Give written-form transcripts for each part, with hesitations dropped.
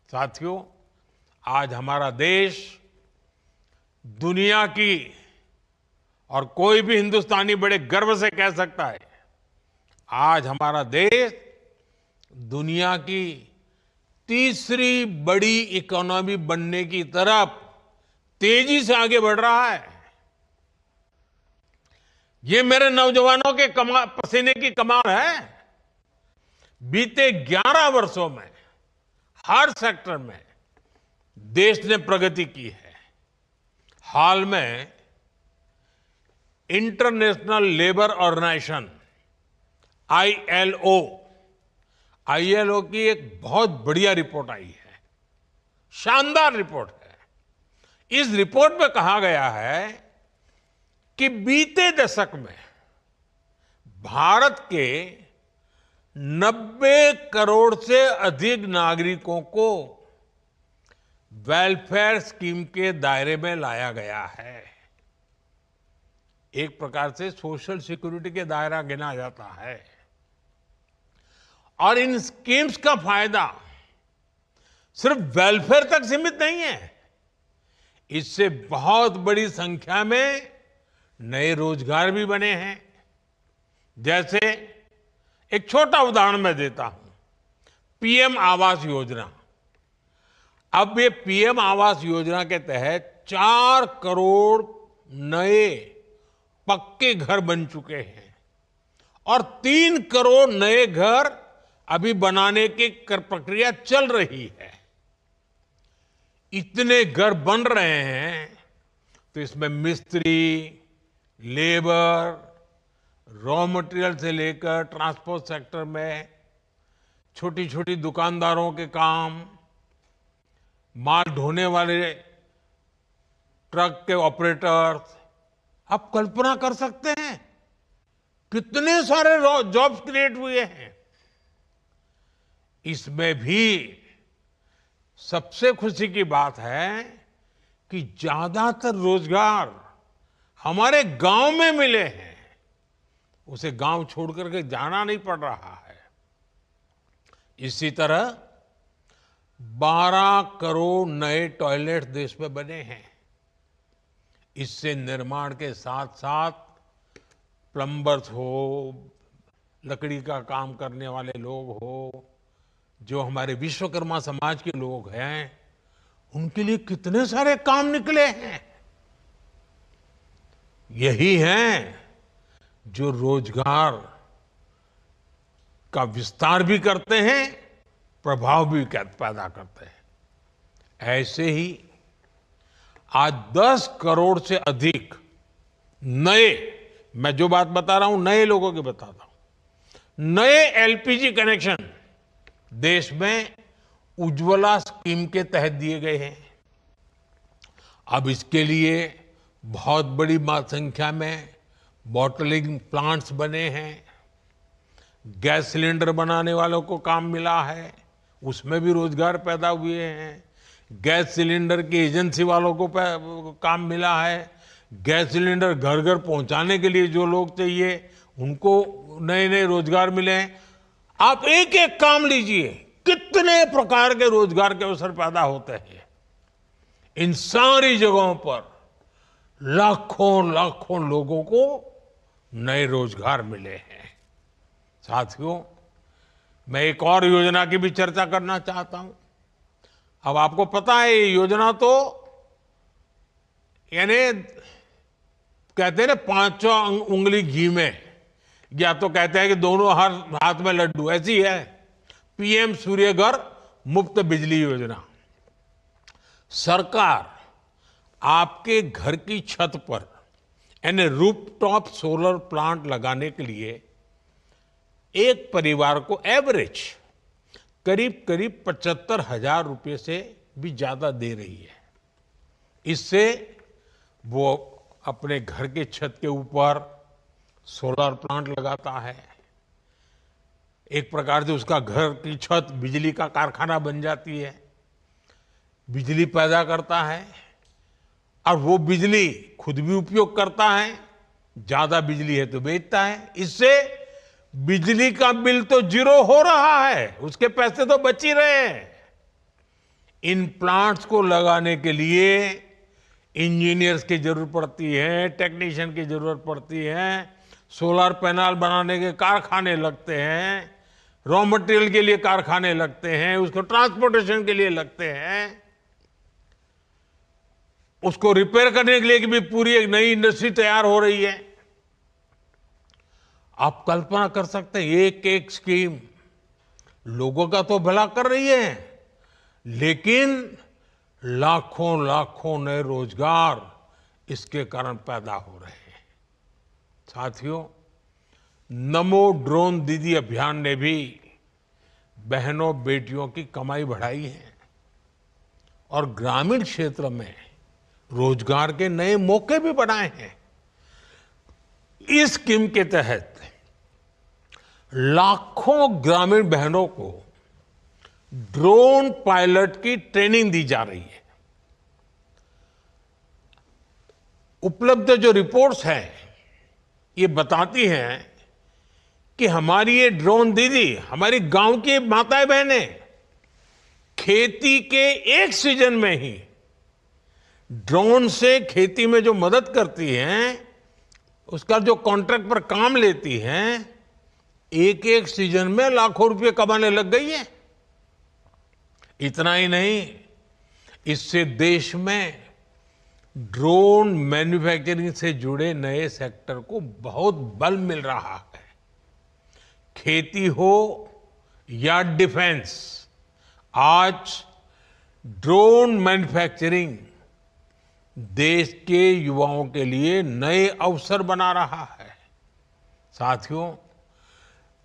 साथियों, आज हमारा देश दुनिया की और कोई भी हिंदुस्तानी बड़े गर्व से कह सकता है, आज हमारा देश दुनिया की तीसरी बड़ी इकोनॉमी बनने की तरफ तेजी से आगे बढ़ रहा है। ये मेरे नौजवानों के पसीने की कमाल है। बीते 11 वर्षों में हर सेक्टर में देश ने प्रगति की है। हाल में इंटरनेशनल लेबर ऑर्गेनाइजेशन आईएलओ की एक बहुत बढ़िया रिपोर्ट आई है, शानदार रिपोर्ट है। इस रिपोर्ट में कहा गया है कि बीते दशक में भारत के 90 करोड़ से अधिक नागरिकों को वेलफेयर स्कीम के दायरे में लाया गया है। एक प्रकार से सोशल सिक्योरिटी के दायरा गिना जाता है। और इन स्कीम्स का फायदा सिर्फ वेलफेयर तक सीमित नहीं है। इससे बहुत बड़ी संख्या में नए रोजगार भी बने हैं। जैसे एक छोटा उदाहरण मैं देता हूं, पीएम आवास योजना। अब ये पीएम आवास योजना के तहत 4 करोड़ नए पक्के घर बन चुके हैं और 3 करोड़ नए घर अभी बनाने की प्रक्रिया चल रही है। इतने घर बन रहे हैं तो इसमें मिस्त्री, लेबर, रॉ मटेरियल से लेकर ट्रांसपोर्ट सेक्टर में छोटी छोटी दुकानदारों के काम, माल ढोने वाले ट्रक के ऑपरेटर्स, आप कल्पना कर सकते हैं कितने सारे जॉब्स क्रिएट हुए हैं। इसमें भी सबसे खुशी की बात है कि ज्यादातर रोजगार हमारे गांव में मिले हैं। उसे गांव छोड़ करके जाना नहीं पड़ रहा है। इसी तरह 12 करोड़ नए टॉयलेट देश में बने हैं। इससे निर्माण के साथ साथ प्लम्बर्स हो, लकड़ी का काम करने वाले लोग हो, जो हमारे विश्वकर्मा समाज के लोग हैं, उनके लिए कितने सारे काम निकले हैं। यही हैं जो रोजगार का विस्तार भी करते हैं, प्रभाव भी पैदा करते हैं। ऐसे ही आज 10 करोड़ से अधिक नए, मैं जो बात बता रहा हूं नए लोगों की बताता हूं, नए एलपीजी कनेक्शन देश में उज्ज्वला स्कीम के तहत दिए गए हैं। अब इसके लिए बहुत बड़ी संख्या में बॉटलिंग प्लांट्स बने हैं। गैस सिलेंडर बनाने वालों को काम मिला है, उसमें भी रोजगार पैदा हुए हैं। गैस सिलेंडर की एजेंसी वालों को काम मिला है। गैस सिलेंडर घर घर पहुंचाने के लिए जो लोग चाहिए उनको नए नए रोजगार मिले हैं। आप एक एक काम लीजिए, कितने प्रकार के रोजगार के अवसर पैदा होते हैं। इन सारी जगहों पर लाखों लाखों लोगों को नए रोजगार मिले हैं। साथियों, मैं एक और योजना की भी चर्चा करना चाहता हूं। अब आपको पता है ये योजना तो यानी कहते हैं ना, 5 उंगली घी में, या तो कहते हैं कि दोनों हाथ में लड्डू, ऐसी है पीएम सूर्यघर मुफ्त बिजली योजना। सरकार आपके घर की छत पर यानी रूफटॉप सोलर प्लांट लगाने के लिए एक परिवार को एवरेज करीब करीब 75,000 रुपये से भी ज्यादा दे रही है। इससे वो अपने घर के छत के ऊपर सोलर प्लांट लगाता है। एक प्रकार से उसका घर की छत बिजली का कारखाना बन जाती है, बिजली पैदा करता है और वो बिजली खुद भी उपयोग करता है। ज्यादा बिजली है तो बेचता है। इससे बिजली का बिल तो जीरो हो रहा है, उसके पैसे तो बच ही रहे हैं। इन प्लांट्स को लगाने के लिए इंजीनियर्स की जरूरत पड़ती है, टेक्नीशियन की जरूरत पड़ती है, सोलर पैनल बनाने के कारखाने लगते हैं, रॉ मटेरियल के लिए कारखाने लगते हैं, उसको ट्रांसपोर्टेशन के लिए लगते हैं, उसको रिपेयर करने के लिए भी पूरी एक नई इंडस्ट्री तैयार हो रही है। आप कल्पना कर सकते हैं, एक एक स्कीम लोगों का तो भला कर रही है, लेकिन लाखों लाखों नए रोजगार इसके कारण पैदा हो रहे हैं। साथियों, नमो ड्रोन दीदी अभियान ने भी बहनों बेटियों की कमाई बढ़ाई है और ग्रामीण क्षेत्र में रोजगार के नए मौके भी बनाए हैं। इस स्कीम के तहत लाखों ग्रामीण बहनों को ड्रोन पायलट की ट्रेनिंग दी जा रही है। उपलब्ध जो रिपोर्ट्स हैं ये बताती हैं कि हमारी ये ड्रोन दीदी, हमारी गांव की माताएं बहनें खेती के एक सीजन में ही ड्रोन से खेती में जो मदद करती हैं, उसका जो कॉन्ट्रैक्ट पर काम लेती हैं, एक एक सीजन में लाखों रुपए कमाने लग गई है। इतना ही नहीं, इससे देश में ड्रोन मैन्युफैक्चरिंग से जुड़े नए सेक्टर को बहुत बल मिल रहा है। खेती हो या डिफेंस, आज ड्रोन मैन्युफैक्चरिंग देश के युवाओं के लिए नए अवसर बना रहा है। साथियों,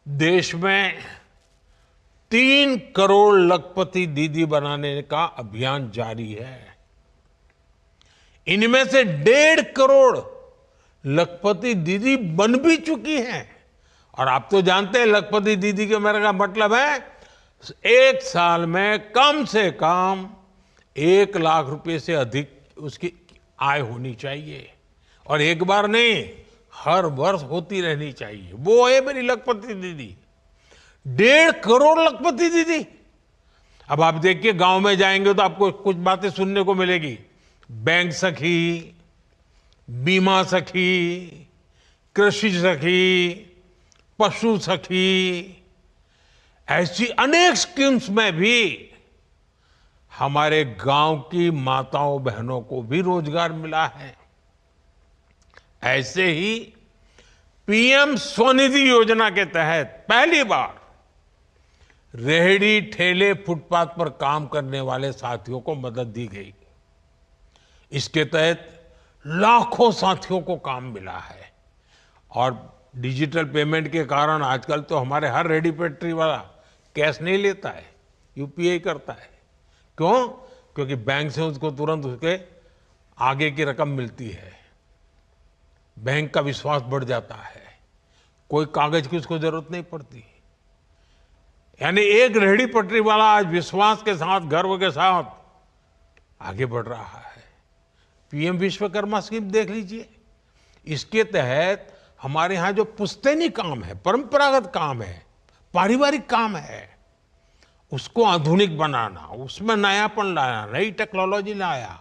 देश में 3 करोड़ लखपति दीदी बनाने का अभियान जारी है। इनमें से 1.5 करोड़ लखपति दीदी बन भी चुकी हैं। और आप तो जानते हैं लखपति दीदी के मेरे का मतलब है एक साल में कम से कम 1 लाख रुपए से अधिक उसकी आय होनी चाहिए, और एक बार नहीं, हर वर्ष होती रहनी चाहिए। वो है मेरी लखपति दीदी, 1.5 करोड़ लखपति दीदी। अब आप देखिए, गांव में जाएंगे तो आपको कुछ बातें सुनने को मिलेगी। बैंक सखी, बीमा सखी, कृषि सखी, पशु सखी, ऐसी अनेक स्कीम्स में भी हमारे गांव की माताओं बहनों को भी रोजगार मिला है। ऐसे ही पीएम स्वनिधि योजना के तहत पहली बार रेहड़ी ठेले फुटपाथ पर काम करने वाले साथियों को मदद दी गई। इसके तहत लाखों साथियों को काम मिला है। और डिजिटल पेमेंट के कारण आजकल तो हमारे हर रेहड़ी पटरी वाला कैश नहीं लेता है, यूपीआई करता है। क्यों? क्योंकि बैंक से उसको तुरंत उसके आगे की रकम मिलती है, बैंक का विश्वास बढ़ जाता है, कोई कागज की उसको जरूरत नहीं पड़ती। यानी एक रेहड़ी पटरी वाला आज विश्वास के साथ, गर्व के साथ आगे बढ़ रहा है। पीएम विश्वकर्मा स्कीम देख लीजिए, इसके तहत हमारे यहाँ जो पुश्तैनी काम है, परंपरागत काम है, पारिवारिक काम है, उसको आधुनिक बनाना, उसमें नयापन लाना, नई टेक्नोलॉजी लाया,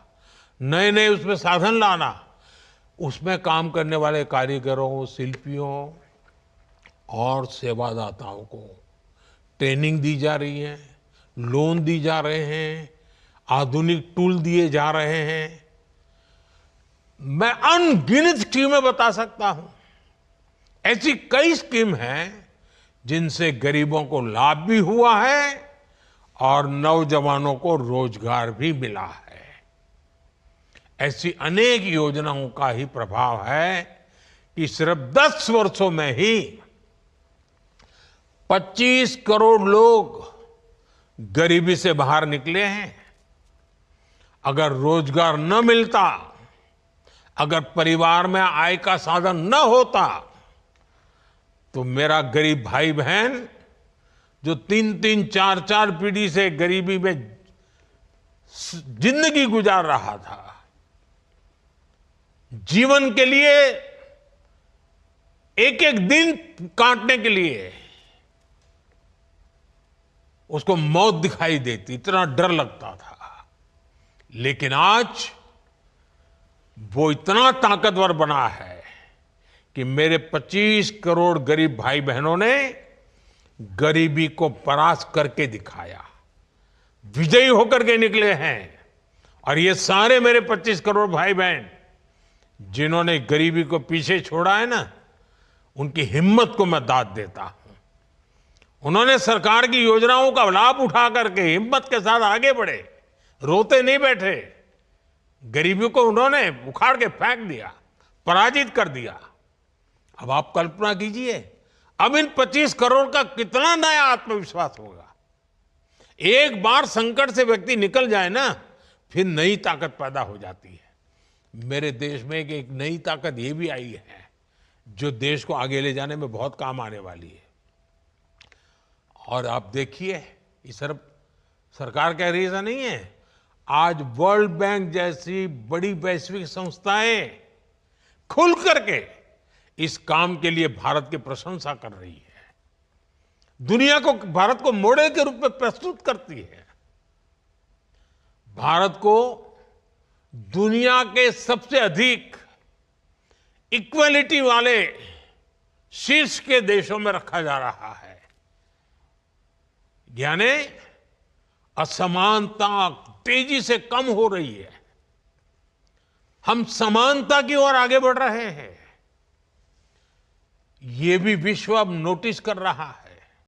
नए नए उसमें साधन लाना, उसमें काम करने वाले कारीगरों, शिल्पियों और सेवादाताओं को ट्रेनिंग दी जा रही है, लोन दी जा रहे हैं, आधुनिक टूल दिए जा रहे हैं। मैं अनगिनत स्कीमें बता सकता हूं। ऐसी कई स्कीम हैं जिनसे गरीबों को लाभ भी हुआ है और नौजवानों को रोजगार भी मिला है। ऐसी अनेक योजनाओं का ही प्रभाव है कि सिर्फ 10 वर्षों में ही 25 करोड़ लोग गरीबी से बाहर निकले हैं। अगर रोजगार न मिलता, अगर परिवार में आय का साधन न होता, तो मेरा गरीब भाई बहन जो 3-3, 4-4 पीढ़ी से गरीबी में जिंदगी गुजार रहा था, जीवन के लिए एक एक दिन काटने के लिए उसको मौत दिखाई देती, इतना डर लगता था। लेकिन आज वो इतना ताकतवर बना है कि मेरे 25 करोड़ गरीब भाई बहनों ने गरीबी को परास्त करके दिखाया, विजयी होकर के निकले हैं। और ये सारे मेरे 25 करोड़ भाई बहन जिन्होंने गरीबी को पीछे छोड़ा है ना, उनकी हिम्मत को मैं दाद देता हूं। उन्होंने सरकार की योजनाओं का लाभ उठा करके हिम्मत के साथ आगे बढ़े, रोते नहीं बैठे। गरीबी को उन्होंने उखाड़ के फेंक दिया, पराजित कर दिया। अब आप कल्पना कीजिए, अब इन 25 करोड़ का कितना नया आत्मविश्वास होगा। एक बार संकट से व्यक्ति निकल जाए ना, फिर नई ताकत पैदा हो जाती है। मेरे देश में एक नई ताकत ये भी आई है जो देश को आगे ले जाने में बहुत काम आने वाली है। और आप देखिए, ये सिर्फ सरकार कह रही है ऐसा नहीं है, आज वर्ल्ड बैंक जैसी बड़ी वैश्विक संस्थाएं खुल करके इस काम के लिए भारत की प्रशंसा कर रही है, दुनिया को, भारत को मॉडल के रूप में प्रस्तुत करती है। भारत को दुनिया के सबसे अधिक इक्वलिटी वाले शीर्ष के देशों में रखा जा रहा है। यानी असमानता तेजी से कम हो रही है, हम समानता की ओर आगे बढ़ रहे हैं। ये भी विश्व अब नोटिस कर रहा है।